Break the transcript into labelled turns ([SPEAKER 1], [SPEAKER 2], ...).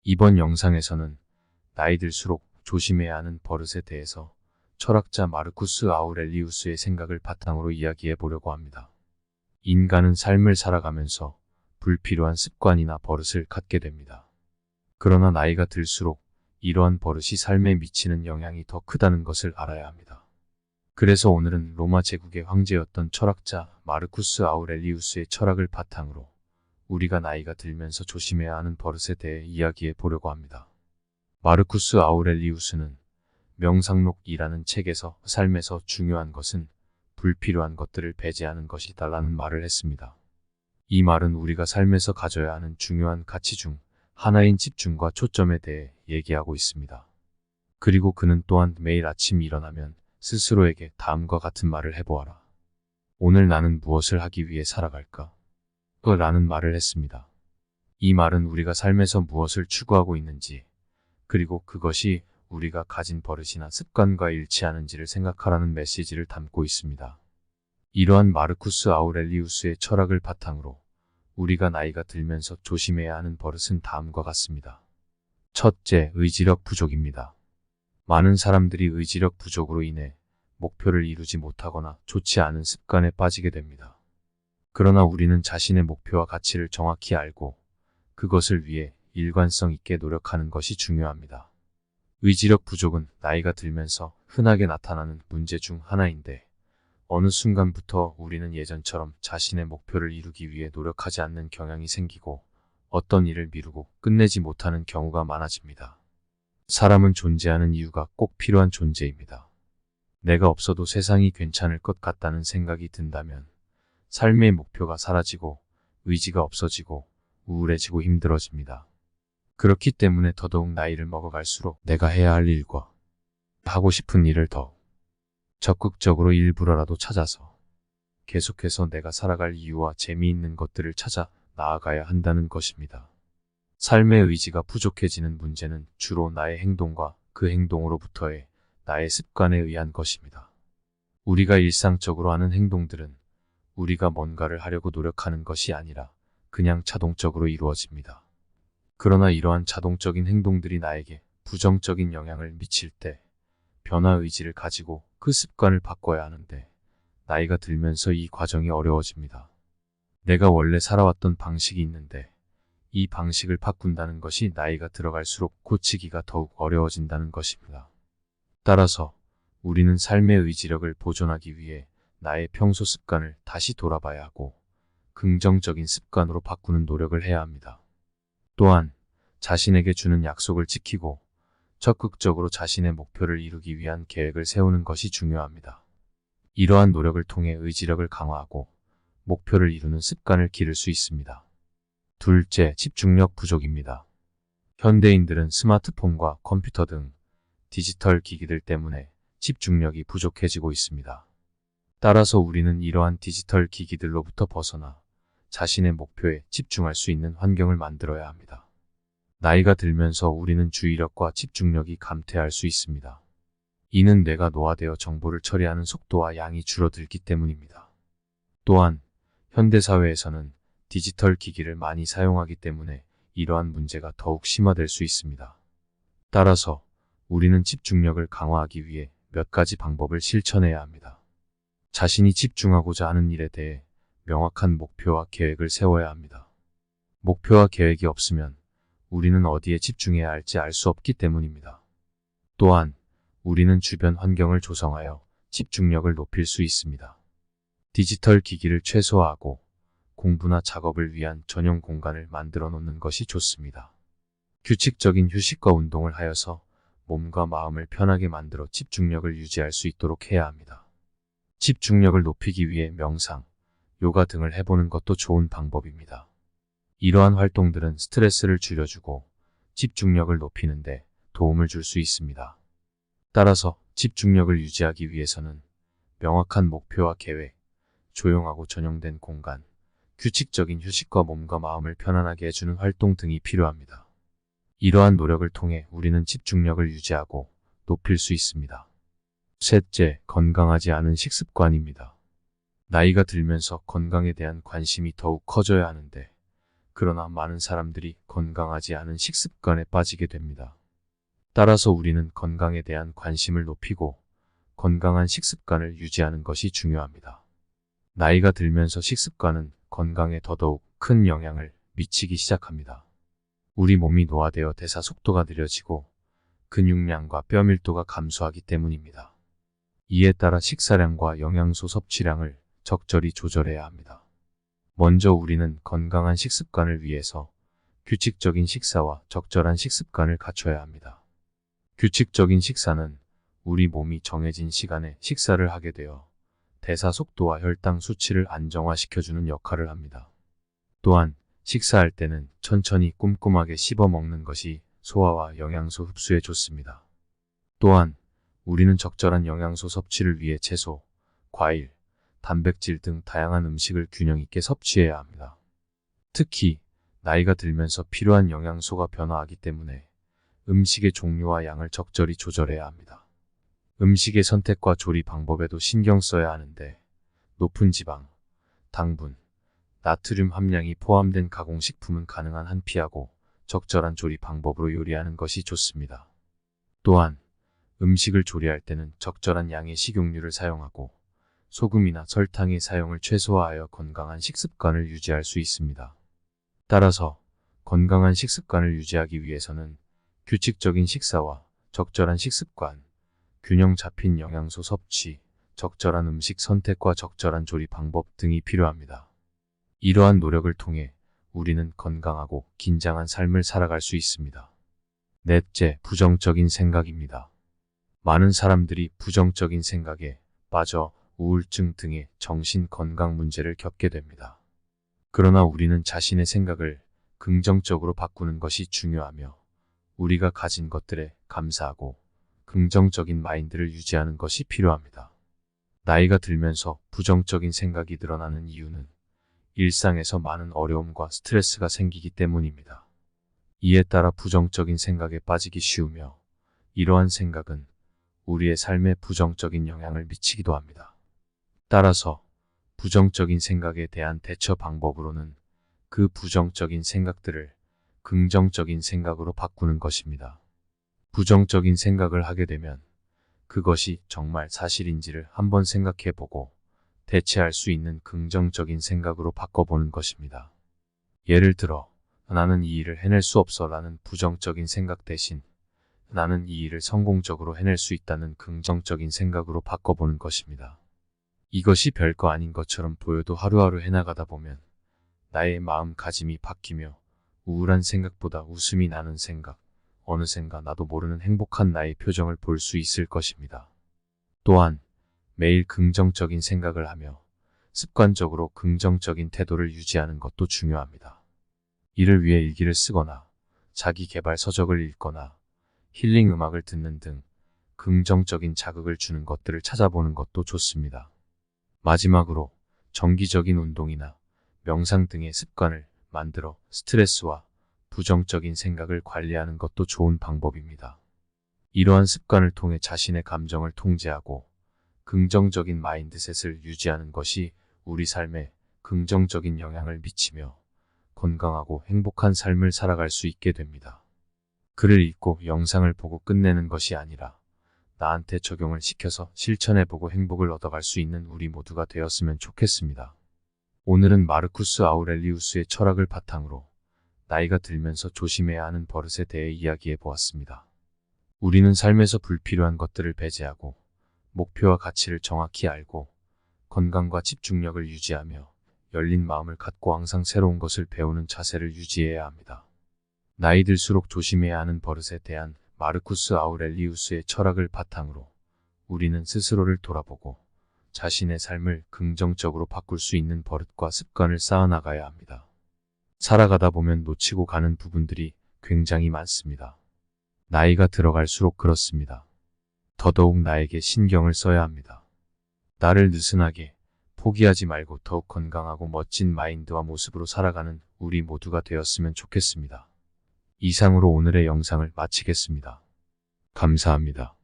[SPEAKER 1] 이번 영상에서는 나이 들수록 조심해야 하는 버릇에 대해서 철학자 마르쿠스 아우렐리우스의 생각을 바탕으로 이야기해 보려고 합니다. 인간은 삶을 살아가면서 불필요한 습관이나 버릇을 갖게 됩니다. 그러나 나이가 들수록 이러한 버릇이 삶에 미치는 영향이 더 크다는 것을 알아야 합니다. 그래서 오늘은 로마 제국의 황제였던 철학자 마르쿠스 아우렐리우스의 철학을 바탕으로 우리가 나이가 들면서 조심해야 하는 버릇에 대해 이야기해 보려고 합니다. 마르쿠스 아우렐리우스는 명상록이라는 책에서 삶에서 중요한 것은 불필요한 것들을 배제하는 것이다라는 말을 했습니다. 이 말은 우리가 삶에서 가져야 하는 중요한 가치 중 하나인 집중과 초점에 대해 얘기하고 있습니다. 그리고 그는 또한 매일 아침 일어나면 스스로에게 다음과 같은 말을 해보아라. 오늘 나는 무엇을 하기 위해 살아갈까? 라는 말을 했습니다. 이 말은 우리가 삶에서 무엇을 추구하고 있는지, 그리고 그것이 우리가 가진 버릇이나 습관과 일치하는지를 생각하라는 메시지를 담고 있습니다. 이러한 마르쿠스 아우렐리우스의 철학을 바탕으로 우리가 나이가 들면서 조심해야 하는 버릇은 다음과 같습니다. 첫째, 의지력 부족입니다. 많은 사람들이 의지력 부족으로 인해 목표를 이루지 못하거나 좋지 않은 습관에 빠지게 됩니다. 그러나 우리는 자신의 목표와 가치를 정확히 알고 그것을 위해 일관성 있게 노력하는 것이 중요합니다. 의지력 부족은 나이가 들면서 흔하게 나타나는 문제 중 하나인데 어느 순간부터 우리는 예전처럼 자신의 목표를 이루기 위해 노력하지 않는 경향이 생기고 어떤 일을 미루고 끝내지 못하는 경우가 많아집니다. 사람은 존재하는 이유가 꼭 필요한 존재입니다. 내가 없어도 세상이 괜찮을 것 같다는 생각이 든다면 삶의 목표가 사라지고 의지가 없어지고 우울해지고 힘들어집니다. 그렇기 때문에 더더욱 나이를 먹어갈수록 내가 해야 할 일과 하고 싶은 일을 더 적극적으로 일부러라도 찾아서 계속해서 내가 살아갈 이유와 재미있는 것들을 찾아 나아가야 한다는 것입니다. 삶의 의지가 부족해지는 문제는 주로 나의 행동과 그 행동으로부터의 나의 습관에 의한 것입니다. 우리가 일상적으로 하는 행동들은 우리가 뭔가를 하려고 노력하는 것이 아니라 그냥 자동적으로 이루어집니다. 그러나 이러한 자동적인 행동들이 나에게 부정적인 영향을 미칠 때 변화 의지를 가지고 그 습관을 바꿔야 하는데 나이가 들면서 이 과정이 어려워집니다. 내가 원래 살아왔던 방식이 있는데 이 방식을 바꾼다는 것이 나이가 들어갈수록 고치기가 더욱 어려워진다는 것입니다. 따라서 우리는 삶의 의지력을 보존하기 위해 나의 평소 습관을 다시 돌아봐야 하고 긍정적인 습관으로 바꾸는 노력을 해야 합니다. 또한 자신에게 주는 약속을 지키고 적극적으로 자신의 목표를 이루기 위한 계획을 세우는 것이 중요합니다. 이러한 노력을 통해 의지력을 강화하고 목표를 이루는 습관을 기를 수 있습니다. 둘째, 집중력 부족입니다. 현대인들은 스마트폰과 컴퓨터 등 디지털 기기들 때문에 집중력이 부족해지고 있습니다. 따라서 우리는 이러한 디지털 기기들로부터 벗어나 자신의 목표에 집중할 수 있는 환경을 만들어야 합니다. 나이가 들면서 우리는 주의력과 집중력이 감퇴할 수 있습니다. 이는 뇌가 노화되어 정보를 처리하는 속도와 양이 줄어들기 때문입니다. 또한 현대사회에서는 디지털 기기를 많이 사용하기 때문에 이러한 문제가 더욱 심화될 수 있습니다. 따라서 우리는 집중력을 강화하기 위해 몇 가지 방법을 실천해야 합니다. 자신이 집중하고자 하는 일에 대해 명확한 목표와 계획을 세워야 합니다. 목표와 계획이 없으면 우리는 어디에 집중해야 할지 알 수 없기 때문입니다. 또한 우리는 주변 환경을 조성하여 집중력을 높일 수 있습니다. 디지털 기기를 최소화하고 공부나 작업을 위한 전용 공간을 만들어 놓는 것이 좋습니다. 규칙적인 휴식과 운동을 하여서 몸과 마음을 편하게 만들어 집중력을 유지할 수 있도록 해야 합니다. 집중력을 높이기 위해 명상, 요가 등을 해보는 것도 좋은 방법입니다. 이러한 활동들은 스트레스를 줄여주고 집중력을 높이는 데 도움을 줄 수 있습니다. 따라서 집중력을 유지하기 위해서는 명확한 목표와 계획, 조용하고 전용된 공간, 규칙적인 휴식과 몸과 마음을 편안하게 해주는 활동 등이 필요합니다. 이러한 노력을 통해 우리는 집중력을 유지하고 높일 수 있습니다. 셋째, 건강하지 않은 식습관입니다. 나이가 들면서 건강에 대한 관심이 더욱 커져야 하는데 그러나 많은 사람들이 건강하지 않은 식습관에 빠지게 됩니다. 따라서 우리는 건강에 대한 관심을 높이고 건강한 식습관을 유지하는 것이 중요합니다. 나이가 들면서 식습관은 건강에 더더욱 큰 영향을 미치기 시작합니다. 우리 몸이 노화되어 대사 속도가 느려지고 근육량과 뼈 밀도가 감소하기 때문입니다. 이에 따라 식사량과 영양소 섭취량을 적절히 조절해야 합니다. 먼저 우리는 건강한 식습관을 위해서 규칙적인 식사와 적절한 식습관을 갖춰야 합니다. 규칙적인 식사는 우리 몸이 정해진 시간에 식사를 하게 되어 대사 속도와 혈당 수치를 안정화시켜주는 역할을 합니다. 또한 식사할 때는 천천히 꼼꼼하게 씹어 먹는 것이 소화와 영양소 흡수에 좋습니다. 또한 우리는 적절한 영양소 섭취를 위해 채소, 과일, 단백질 등 다양한 음식을 균형 있게 섭취해야 합니다. 특히 나이가 들면서 필요한 영양소가 변화하기 때문에 음식의 종류와 양을 적절히 조절해야 합니다. 음식의 선택과 조리 방법에도 신경 써야 하는데 높은 지방, 당분, 나트륨 함량이 포함된 가공식품은 가능한 한 피하고 적절한 조리 방법으로 요리하는 것이 좋습니다. 또한 음식을 조리할 때는 적절한 양의 식용유를 사용하고 소금이나 설탕의 사용을 최소화하여 건강한 식습관을 유지할 수 있습니다. 따라서 건강한 식습관을 유지하기 위해서는 규칙적인 식사와 적절한 식습관, 균형 잡힌 영양소 섭취, 적절한 음식 선택과 적절한 조리 방법 등이 필요합니다. 이러한 노력을 통해 우리는 건강하고 긴장한 삶을 살아갈 수 있습니다. 넷째, 부정적인 생각입니다. 많은 사람들이 부정적인 생각에 빠져 우울증 등의 정신 건강 문제를 겪게 됩니다. 그러나 우리는 자신의 생각을 긍정적으로 바꾸는 것이 중요하며 우리가 가진 것들에 감사하고 긍정적인 마인드를 유지하는 것이 필요합니다. 나이가 들면서 부정적인 생각이 늘어나는 이유는 일상에서 많은 어려움과 스트레스가 생기기 때문입니다. 이에 따라 부정적인 생각에 빠지기 쉬우며 이러한 생각은 우리의 삶에 부정적인 영향을 미치기도 합니다. 따라서 부정적인 생각에 대한 대처 방법으로는 그 부정적인 생각들을 긍정적인 생각으로 바꾸는 것입니다. 부정적인 생각을 하게 되면 그것이 정말 사실인지를 한번 생각해보고 대체할 수 있는 긍정적인 생각으로 바꿔보는 것입니다. 예를 들어 나는 이 일을 해낼 수 없어 라는 부정적인 생각 대신 나는 이 일을 성공적으로 해낼 수 있다는 긍정적인 생각으로 바꿔보는 것입니다. 이것이 별거 아닌 것처럼 보여도 하루하루 해나가다 보면 나의 마음가짐이 바뀌며 우울한 생각보다 웃음이 나는 생각, 어느샌가 나도 모르는 행복한 나의 표정을 볼 수 있을 것입니다. 또한 매일 긍정적인 생각을 하며 습관적으로 긍정적인 태도를 유지하는 것도 중요합니다. 이를 위해 일기를 쓰거나 자기 개발 서적을 읽거나 힐링 음악을 듣는 등 긍정적인 자극을 주는 것들을 찾아보는 것도 좋습니다. 마지막으로 정기적인 운동이나 명상 등의 습관을 만들어 스트레스와 부정적인 생각을 관리하는 것도 좋은 방법입니다. 이러한 습관을 통해 자신의 감정을 통제하고 긍정적인 마인드셋을 유지하는 것이 우리 삶에 긍정적인 영향을 미치며 건강하고 행복한 삶을 살아갈 수 있게 됩니다. 글을 읽고 영상을 보고 끝내는 것이 아니라 나한테 적용을 시켜서 실천해보고 행복을 얻어갈 수 있는 우리 모두가 되었으면 좋겠습니다. 오늘은 마르쿠스 아우렐리우스의 철학을 바탕으로 나이가 들면서 조심해야 하는 버릇에 대해 이야기해 보았습니다. 우리는 삶에서 불필요한 것들을 배제하고 목표와 가치를 정확히 알고 건강과 집중력을 유지하며 열린 마음을 갖고 항상 새로운 것을 배우는 자세를 유지해야 합니다. 나이 들수록 조심해야 하는 버릇에 대한 마르쿠스 아우렐리우스의 철학을 바탕으로 우리는 스스로를 돌아보고 자신의 삶을 긍정적으로 바꿀 수 있는 버릇과 습관을 쌓아나가야 합니다. 살아가다 보면 놓치고 가는 부분들이 굉장히 많습니다. 나이가 들어갈수록 그렇습니다. 더더욱 나에게 신경을 써야 합니다. 나를 느슨하게 포기하지 말고 더욱 건강하고 멋진 마인드와 모습으로 살아가는 우리 모두가 되었으면 좋겠습니다. 이상으로 오늘의 영상을 마치겠습니다. 감사합니다.